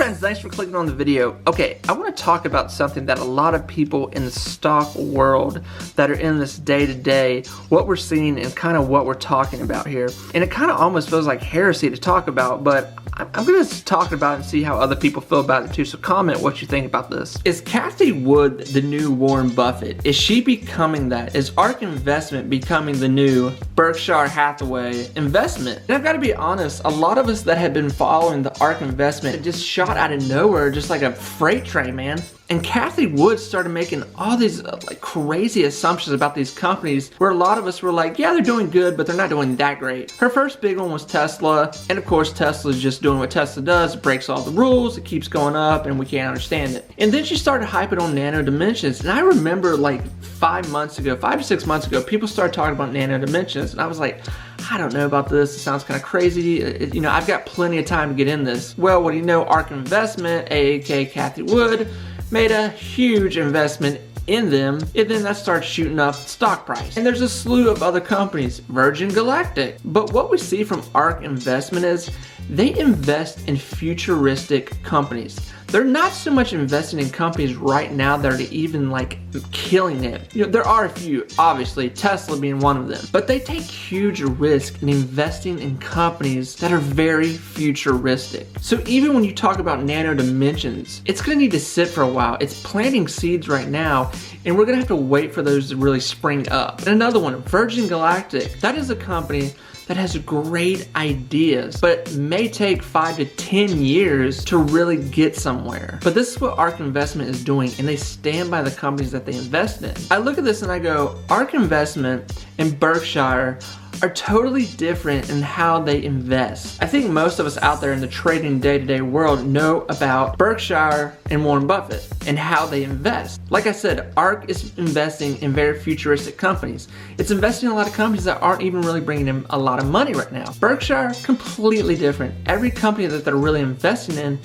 friends, thanks for clicking on the video. Okay, I want to talk about something that a lot of people in the stock world that are in this day-to-day, what we're seeing and kind of what we're talking about here. And it kind of almost feels like heresy to talk about, but I'm going to talk about it and see how other people feel about it too, so comment what you think about this. Is Cathie Wood the new Warren Buffett? Is she becoming that? Is ARK investment becoming the new Berkshire Hathaway investment? And I've got to be honest, a lot of us that had been following the ARK investment, it just shot out of nowhere, just like a freight train, man. And Cathie Wood started making all these like crazy assumptions about these companies where a lot of us were like, yeah, they're doing good, but they're not doing that great. Her first big one was Tesla. And of course, Tesla's just doing what Tesla does. It breaks all the rules. It keeps going up and we can't understand it. And then she started hyping on nano dimensions. And I remember like 5 to 6 months ago, people started talking about nano dimensions. And I was like, I don't know about this. It sounds kind of crazy. You know, I've got plenty of time to get in this. Well, what do you know? ARK Investment, aka Cathie Wood, made a huge investment in them, and then that starts shooting up stock price. And there's a slew of other companies, Virgin Galactic. But what we see from ARK Investment is they invest in futuristic companies. They're not so much investing in companies right now that are even like killing it. You know, there are a few, obviously, Tesla being one of them, but they take huge risk in investing in companies that are very futuristic. So even when you talk about nano dimensions, it's gonna need to sit for a while. It's planting seeds right now, and we're gonna have to wait for those to really spring up. And another one, Virgin Galactic, that is a company that has great ideas, but may take 5 to 10 years to really get somewhere. But this is what ARK Investment is doing, and they stand by the companies that they invest in. I look at this and I go, ARK Investment and Berkshire are totally different in how they invest. I think most of us out there in the trading day-to-day world know about Berkshire and Warren Buffett and how they invest. Like I said, ARK is investing in very futuristic companies. It's investing in a lot of companies that aren't even really bringing in a lot of money right now. Berkshire, completely different. Every company that they're really investing in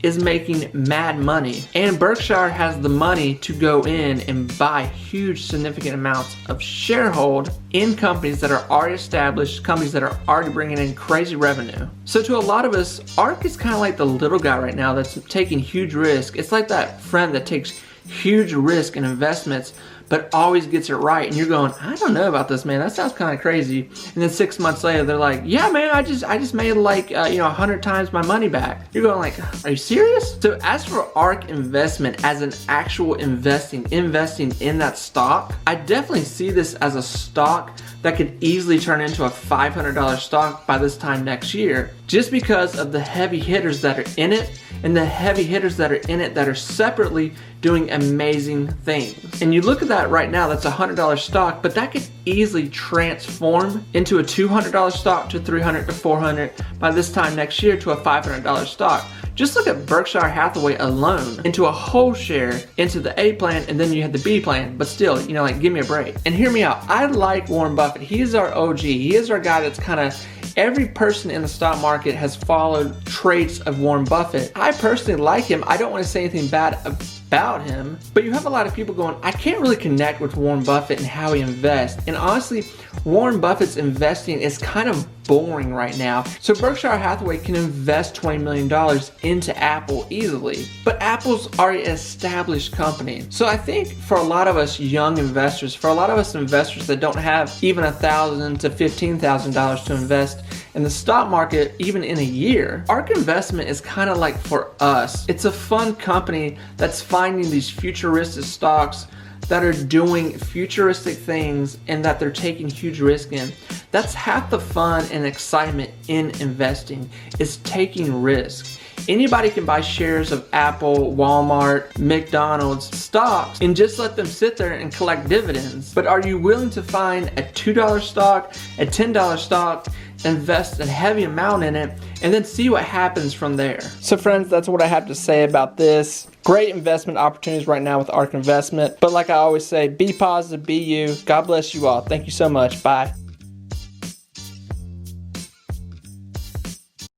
is making mad money, and Berkshire has the money to go in and buy huge significant amounts of sharehold in companies that are already established, companies that are already bringing in crazy revenue. So to a lot of us, ARK is kind of like the little guy right now that's taking huge risk. It's like that friend that takes huge risk in investments but always gets it right, and you're going, I don't know about this, man, that sounds kind of crazy. And then 6 months later, they're like, yeah, man, I just made like 100 times my money back. You're going like, are you serious? So as for ARK Investment as an actual investing in that stock, I definitely see this as a stock that could easily turn into a $500 stock by this time next year, just because of the heavy hitters that are in it, and the heavy hitters that are in it that are separately doing amazing things. And you look at that right now, that's a $100 stock, but that could easily transform into a $200 stock to $300 to $400 by this time next year to a $500 stock. Just look at Berkshire Hathaway alone, into a whole share, into the A plan, and then you had the B plan, but still, you know, like, give me a break. And hear me out, I like Warren Buffett. He is our OG. He is our guy that's kind of, every person in the stock market has followed traits of Warren Buffett. I personally like him. I don't want to say anything bad about him, but you have a lot of people going, I can't really connect with Warren Buffett and how he invests. And honestly, Warren Buffett's investing is kind of boring right now. So Berkshire Hathaway can invest $20 million into Apple easily, but Apple's already an established company. So I think for a lot of us young investors, for a lot of us investors that don't have even $1,000 to $15,000 to invest in the stock market even in a year, ARK Investment is kind of like for us. It's a fun company that's finding these futuristic stocks that are doing futuristic things and that they're taking huge risk in. That's half the fun and excitement in investing, is taking risk. Anybody can buy shares of Apple, Walmart, McDonald's stocks and just let them sit there and collect dividends. But are you willing to find a $2 stock, a $10 stock, invest a heavy amount in it, and then see what happens from there? So friends, that's what I have to say about this. Great investment opportunities right now with ARK Investment. But like I always say, be positive, be you. God bless you all. Thank you so much. Bye.